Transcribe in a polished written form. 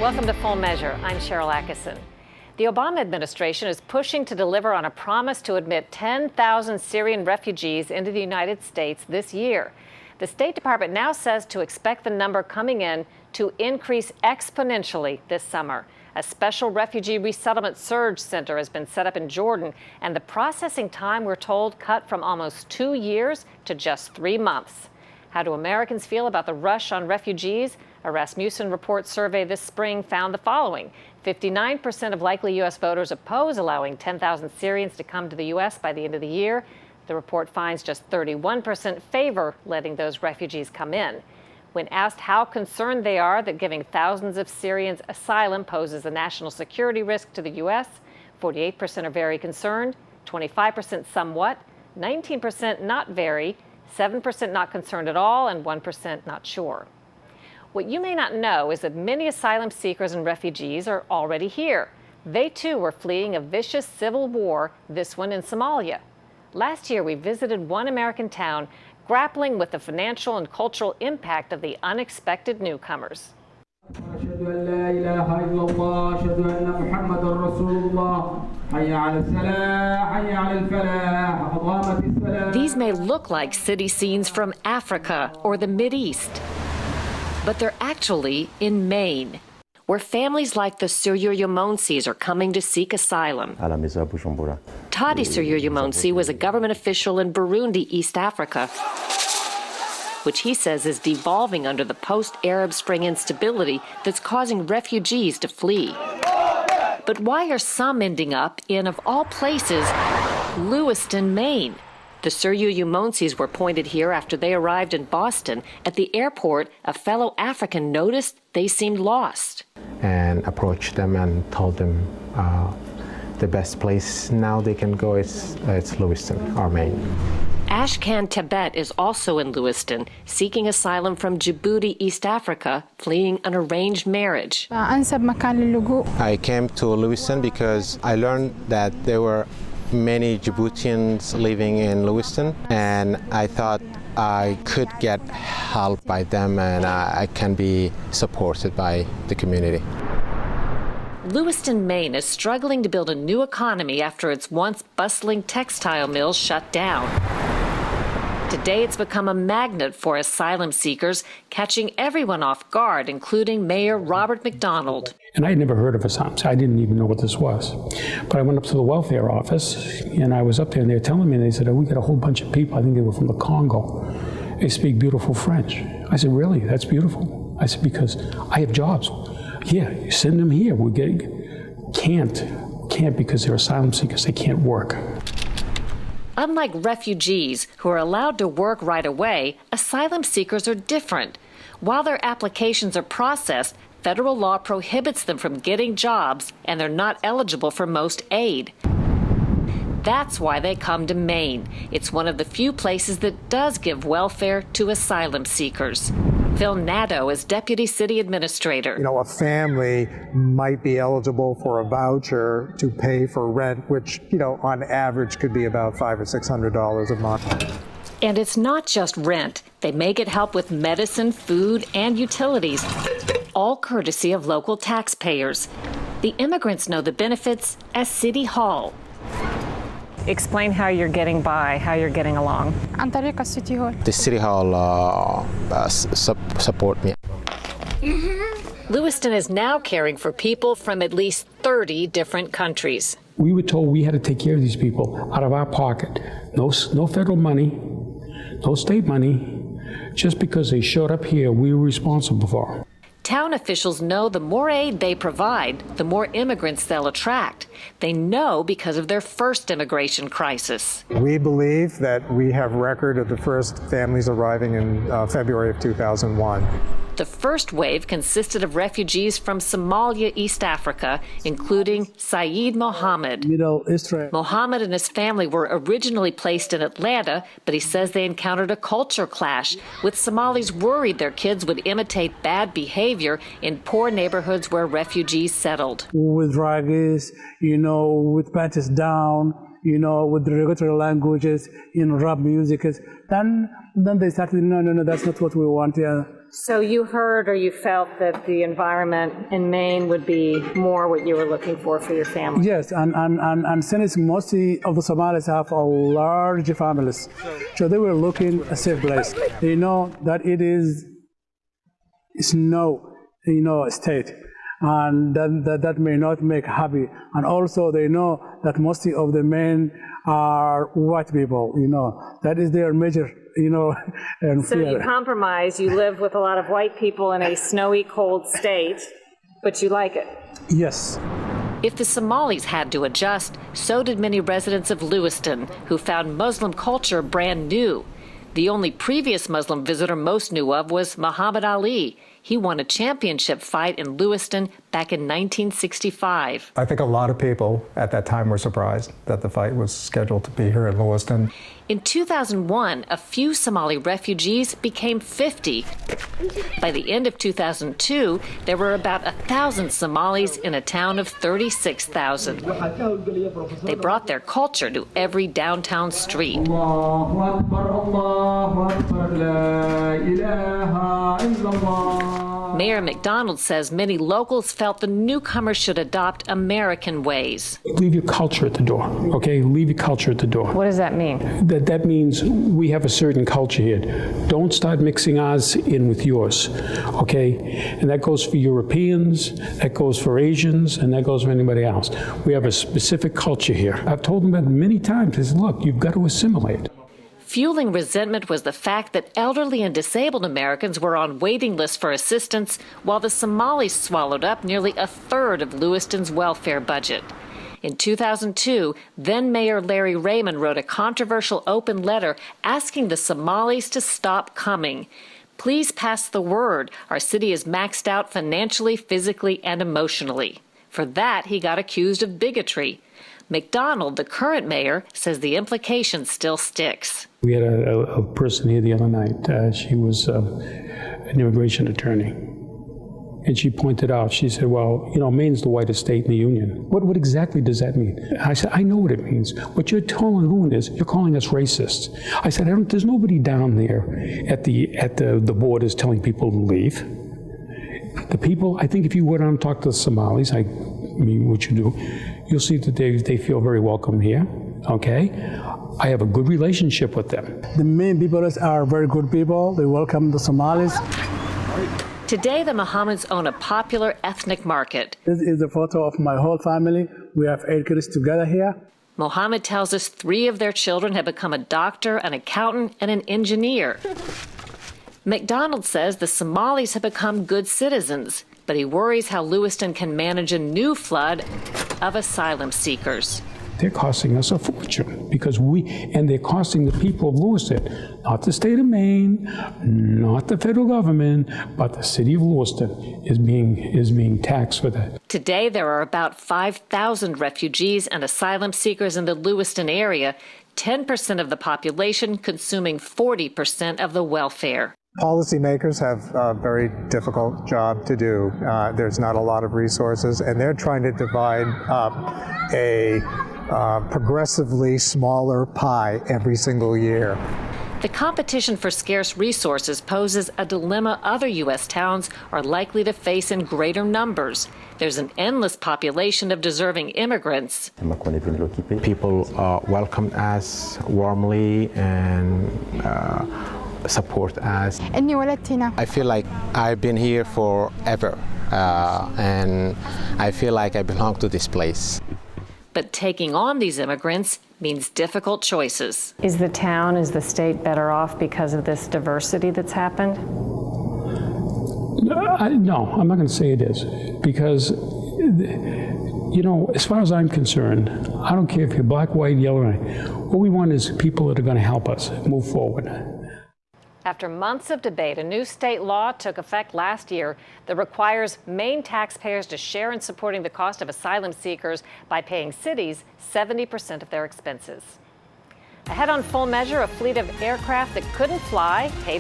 Welcome to Full Measure. I'm Sharyl Attkisson. The Obama administration is pushing to deliver on a promise to admit 10,000 Syrian refugees into the United States this year. The State Department now says to expect the number coming in to increase exponentially this summer. A special refugee resettlement surge center has been set up in Jordan, and the processing time, we're told, cut from almost 2 years to just 3 months. How do Americans feel about the rush on refugees? A Rasmussen Report survey this spring found the following. 59% of likely U.S. voters oppose allowing 10,000 Syrians to come to the U.S. by the end of the year. The report finds just 31% favor letting those refugees come in. When asked how concerned they are that giving thousands of Syrians asylum poses a national security risk to the U.S., 48% are very concerned, 25% somewhat, 19% not very, 7% not concerned at all, and 1% not sure. What you may not know is that many asylum seekers and refugees are already here. They too were fleeing a vicious civil war, this one in Somalia. Last year, we visited one American town grappling with the financial and cultural impact of the unexpected newcomers. These may look like city scenes from Africa or the Mideast, but they're actually in Maine, where families like the Syrian are coming to seek asylum. Tadi Syrian was a government official in Burundi, East Africa, which he says is devolving under the post-Arab Spring instability that's causing refugees to flee. But why are some ending up in, of all places, Lewiston, Maine? The Syrian were pointed here after they arrived in Boston. At the airport, a fellow African noticed they seemed lost. And approached them and told them the best place now they can go is Lewiston, or Maine. Ashkan Tibet is also in Lewiston, seeking asylum from Djibouti, East Africa, fleeing an arranged marriage. I came to Lewiston because I learned that there were many Djiboutians living in Lewiston, and I thought I could get help by them and I can be supported by the community. Lewiston, Maine is struggling to build a new economy after its once bustling textile mills shut down. Today, it's become a magnet for asylum seekers, catching everyone off guard, including Mayor Robert McDonald. And I had never heard of asylum. I didn't even know what this was. But I went up to the welfare office, and I was up there, and they were telling me, and they said, oh, we got a whole bunch of people. I think they were from the Congo. They speak beautiful French. I said, really? That's beautiful. I said, because I have jobs. Yeah, you send them here. We can't because they're asylum seekers. They can't work. Unlike refugees who are allowed to work right away, asylum seekers are different. While their applications are processed, federal law prohibits them from getting jobs, and they're not eligible for most aid. That's why they come to Maine. It's one of the few places that does give welfare to asylum seekers. Phil Nadeau is Deputy City Administrator. You know, a family might be eligible for a voucher to pay for rent, which, you know, on average could be about $500 or $600 a month. And it's not just rent. They may get help with medicine, food, and utilities, all courtesy of local taxpayers. The immigrants know the benefits at City Hall. Explain how you're getting by, how you're getting along. The City Hall support me. Lewiston is now caring for people from at least 30 different countries. We were told we had to take care of these people out of our pocket. No federal money, no state money. Just because they showed up here, we were responsible for them. Town officials know the more aid they provide, the more immigrants they'll attract. They know because of their first immigration crisis. We believe that we have record of the first families arriving in February of 2001. The first wave consisted of refugees from Somalia, East Africa, including Saeed Mohammed. Mohammed and his family were originally placed in Atlanta, but he says they encountered a culture clash, with Somalis worried their kids would imitate bad behavior in poor neighborhoods where refugees settled. With drugs, with pants down, with derogatory languages, rap music. Then they started, no, that's not what we want. Yeah. So you heard or you felt that the environment in Maine would be more what you were looking for your family? Yes, and since most of the Somalis have a large families, so they were looking a safe place. They know that it's no, state, and that may not make happy. And also they know that most of the men are white people. That is their major. And So fear. you compromise, you live with a lot of white people in a snowy, cold state, but you like it. Yes. If the Somalis had to adjust, so did many residents of Lewiston, who found Muslim culture brand new. The only previous Muslim visitor most knew of was Muhammad Ali. He won a championship fight in Lewiston back in 1965. I think a lot of people at that time were surprised that the fight was scheduled to be here in Lewiston. In 2001, a few Somali refugees became 50. By the end of 2002, there were about 1,000 Somalis in a town of 36,000. They brought their culture to every downtown street. Mayor McDonald says many locals felt the newcomers should adopt American ways. Leave your culture at the door, okay? Leave your culture at the door. What does that mean? That means we have a certain culture here. Don't start mixing ours in with yours, okay? And that goes for Europeans, that goes for Asians, and that goes for anybody else. We have a specific culture here. I've told them that many times. I said, look, you've got to assimilate. Fueling resentment was the fact that elderly and disabled Americans were on waiting lists for assistance, while the Somalis swallowed up nearly a third of Lewiston's welfare budget. In 2002, then-Mayor Larry Raymond wrote a controversial open letter asking the Somalis to stop coming. Please pass the word. Our city is maxed out financially, physically, and emotionally. For that, he got accused of bigotry. McDonald, the current mayor, says the implication still sticks. We had a person here the other night. She was an immigration attorney. And she pointed out, she said, well, Maine's the whitest state in the union. What exactly does that mean? I said, I know what it means. What you're doing is you're calling us racist. I said, there's nobody down there at the borders telling people to leave. The people, I think if you go down and talk to the Somalis, what you do, you'll see that they feel very welcome here, okay? I have a good relationship with them. The Maine people are very good people. They welcome the Somalis. Today, the Mohammeds own a popular ethnic market. This is a photo of my whole family. We have 8 kids together here. Mohammed tells us 3 of their children have become a doctor, an accountant, and an engineer. McDonald says the Somalis have become good citizens, but he worries how Lewiston can manage a new flood of asylum seekers. They're costing us a fortune because they're costing the people of Lewiston, not the state of Maine, not the federal government, but the city of Lewiston is being taxed for that. Today, there are about 5,000 refugees and asylum seekers in the Lewiston area, 10% of the population consuming 40% of the welfare. Policymakers have a very difficult job to do. There's not a lot of resources, and they're trying to divide up a progressively smaller pie every single year. The competition for scarce resources poses a dilemma other U.S. towns are likely to face in greater numbers. There's an endless population of deserving immigrants. People welcomed us warmly and support us. I feel like I've been here forever, and I feel like I belong to this place. But taking on these immigrants means difficult choices. Is the town, is the state better off because of this diversity that's happened? No, I'm not going to say it is, because, as far as I'm concerned, I don't care if you're black, white, yellow, or what we want is people that are going to help us move forward. After months of debate, a new state law took effect last year that requires Maine taxpayers to share in supporting the cost of asylum seekers by paying cities 70% of their expenses. Ahead on Full Measure, a fleet of aircraft that couldn't fly paid